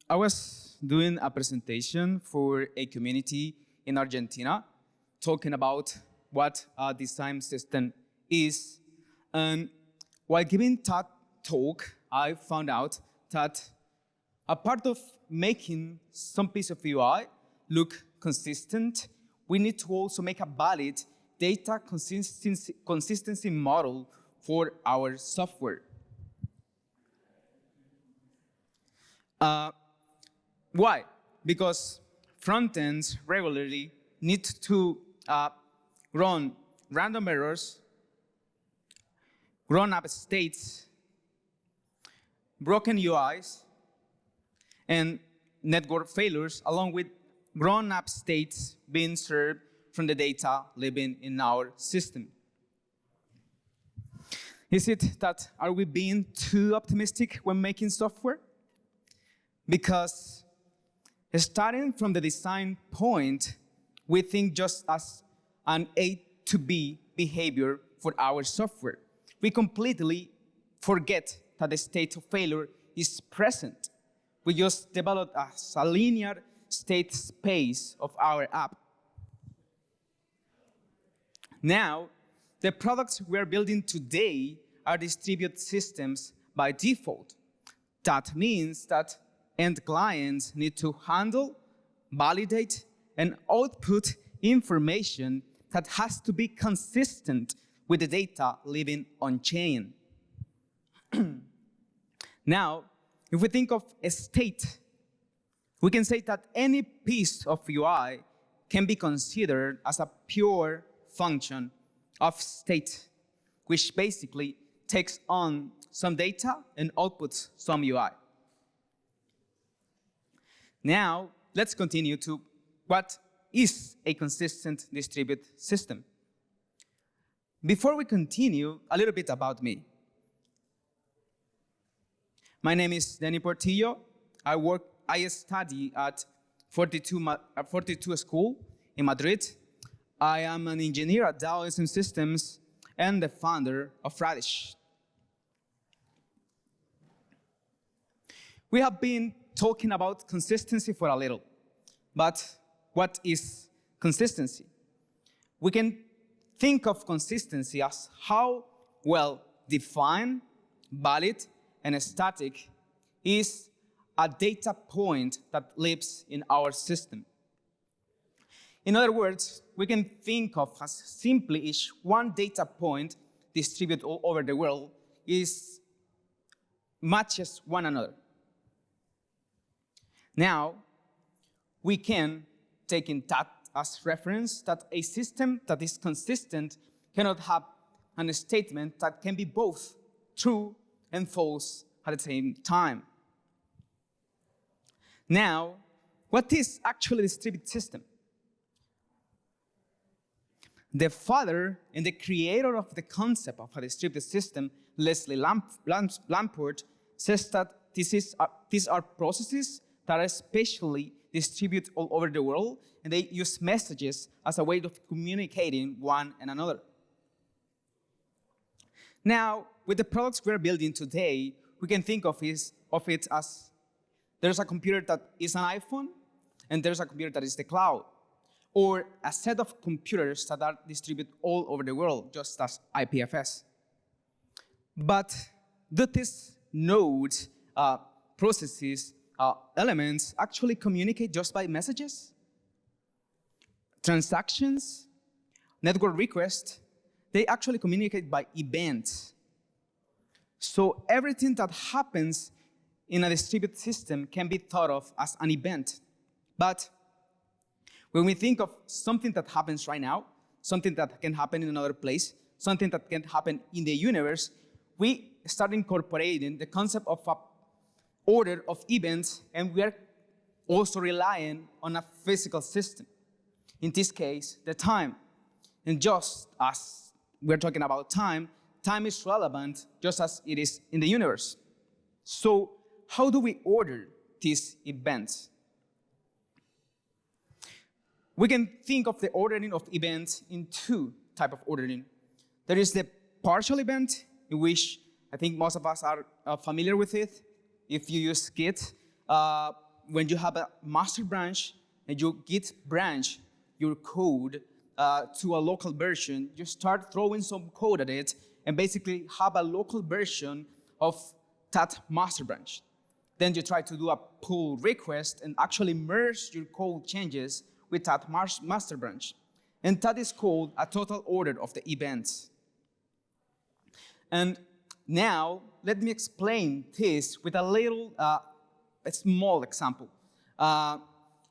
I was doing a presentation for a community in Argentina, talking about what a design system is. And while giving that talk, I found out that a part of making some piece of UI look consistent, we need to also make a valid data consistency model for our software. Why? Because front ends regularly need to run random errors, grown-up states, broken UIs, and network failures, along with grown-up states being served from the data living in our system. Is it that are we being too optimistic when making software? Because starting from the design point, we think just as an A to B behavior for our software. We completely forget that the state of failure is present. We just develop a linear state space of our app. Now, the products we are building today are distributed systems by default. That means that end clients need to handle, validate, and output information that has to be consistent with the data living on-chain. Now, if we think of a state, we can say that any piece of UI can be considered as a pure function of state, which basically takes on some data and outputs some UI. Now, let's continue to what is a consistent distributed system. Before we continue, a little bit about me. My name is Denny Portillo. I study at 42 School in Madrid. I am an engineer at Dallas Systems and the founder of Radish. We have been talking about consistency for a little, but what is consistency? We can think of consistency as how well defined, valid, and static is a data point that lives in our system. In other words, we can think of as simply each one data point distributed all over the world matches one another. Now, we can take in that as reference that a system that is consistent cannot have a statement that can be both true and false at the same time. Now, what is actually a distributed system? The father and the creator of the concept of a distributed system, Leslie Lamport, says that these are processes that are spatially distributed all over the world, and they use messages as a way of communicating one and another. Now, with the products we're building today, we can think of it as there's a computer that is an iPhone, and there's a computer that is the cloud, or a set of computers that are distributed all over the world, just as IPFS. But do these nodes, processes, elements actually communicate just by messages? Transactions, network requests, they actually communicate by events. So everything that happens in a distributed system can be thought of as an event. But when we think of something that happens right now, something that can happen in another place, something that can happen in the universe, we start incorporating the concept of an order of events, and we are also relying on a physical system. In this case, the time. And just as we're talking about time, time is relevant just as it is in the universe. So how do we order these events? We can think of the ordering of events in two types of ordering. There is the partial event, in which I think most of us are familiar with it. If you use Git, when you have a master branch and you git branch your code to a local version, you start throwing some code at it and basically have a local version of that master branch. Then you try to do a pull request and actually merge your code changes with that master branch. And that is called a total order of the events. And now, let me explain this with a little, a small example.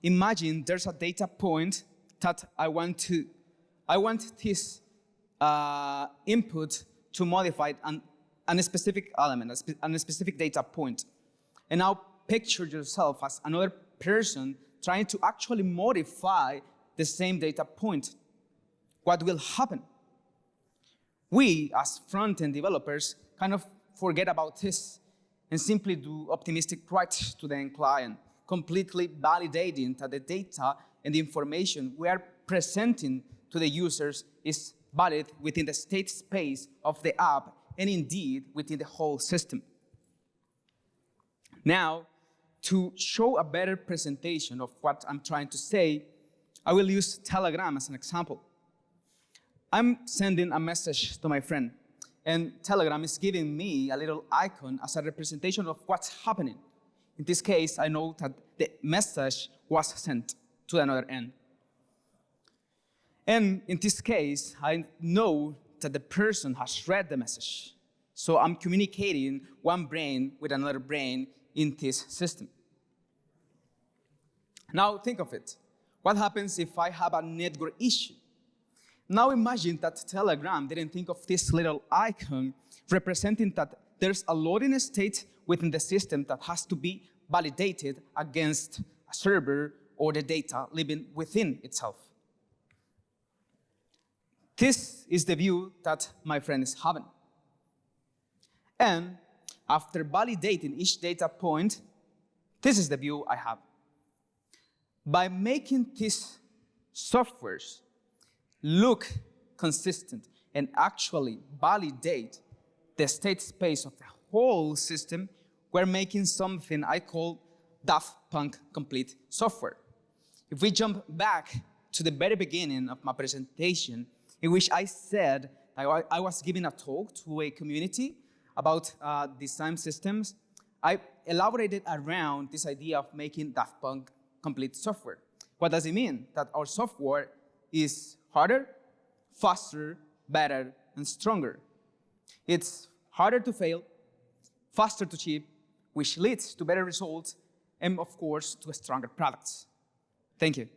Imagine there's a data point that I want this input to modify a specific element, a specific data point. And now picture yourself as another person trying to actually modify the same data point. What will happen? We, as front-end developers, kind of forget about this and simply do optimistic writes to the end client, completely validating that the data and the information we are presenting to the users is valid within the state space of the app and indeed within the whole system. Now, to show a better presentation of what I'm trying to say, I will use Telegram as an example. I'm sending a message to my friend, and Telegram is giving me a little icon as a representation of what's happening. In this case, I know that the message was sent to another end. And in this case, I know that the person has read the message. So I'm communicating one brain with another brain in this system. Now think of it. What happens if I have a network issue? Now imagine that Telegram didn't think of this little icon representing that there's a loading state within the system that has to be validated against a server or the data living within itself. This is the view that my friend is having. And after validating each data point, this is the view I have. By making these softwares look consistent and actually validate the state space of the whole system, we're making something I call Daft Punk complete software. If we jump back to the very beginning of my presentation, in which I said I was giving a talk to a community about design systems, I elaborated around this idea of making Daft Punk complete software. What does it mean? That our software is harder, faster, better, and stronger. It's harder to fail, faster to ship, which leads to better results, and of course, to stronger products. Thank you.